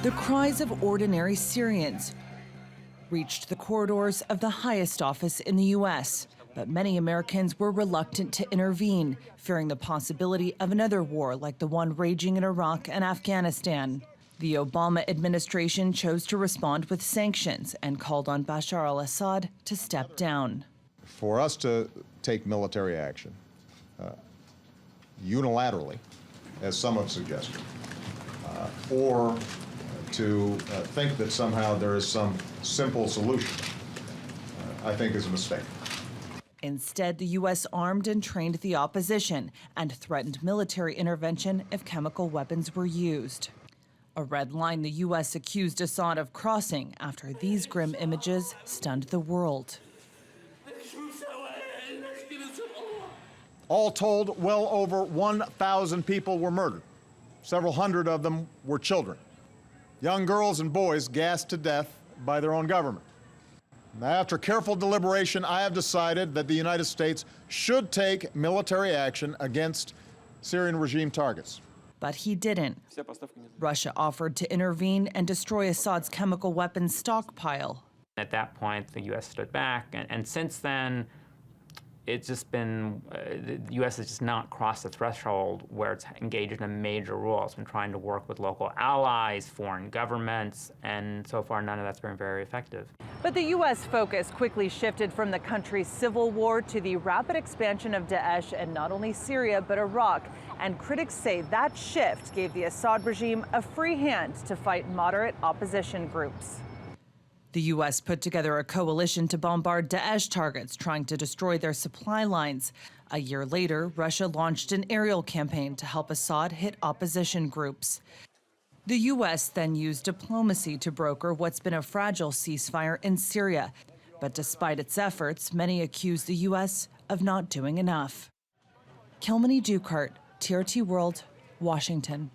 The cries of ordinary Syrians reached the corridors of the highest office in the U.S., but many Americans were reluctant to intervene, fearing the possibility of another war like the one raging in Iraq and Afghanistan. The Obama administration chose to respond with sanctions and called on Bashar al-Assad to step down. For us to take military action unilaterally, as some have suggested, or to think that somehow there is some simple solution, I think is a mistake. Instead, the U.S. armed and trained the opposition and threatened military intervention if chemical weapons were used. A red line the U.S. accused Assad of crossing after these grim images stunned the world. All told, well over 1,000 people were murdered. Several hundred of them were children. Young girls and boys gassed to death by their own government. Now, after careful deliberation, I have decided that the United States should take military action against Syrian regime targets. But he didn't. Russia offered to intervene and destroy Assad's chemical weapons stockpile. At that point, the U.S. stood back, and since then, it's just been, the U.S. has just not crossed the threshold where it's engaged in a major role. It's been trying to work with local allies, foreign governments, and so far none of that's been very effective. But the U.S. focus quickly shifted from the country's civil war to the rapid expansion of Daesh in not only Syria but Iraq. And critics say that shift gave the Assad regime a free hand to fight moderate opposition groups. The U.S. put together a coalition to bombard Daesh targets, trying to destroy their supply lines. A year later, Russia launched an aerial campaign to help Assad hit opposition groups. The U.S. then used diplomacy to broker what's been a fragile ceasefire in Syria. But despite its efforts, many accuse the U.S. of not doing enough. Kilmeny Duchardt, TRT World, Washington.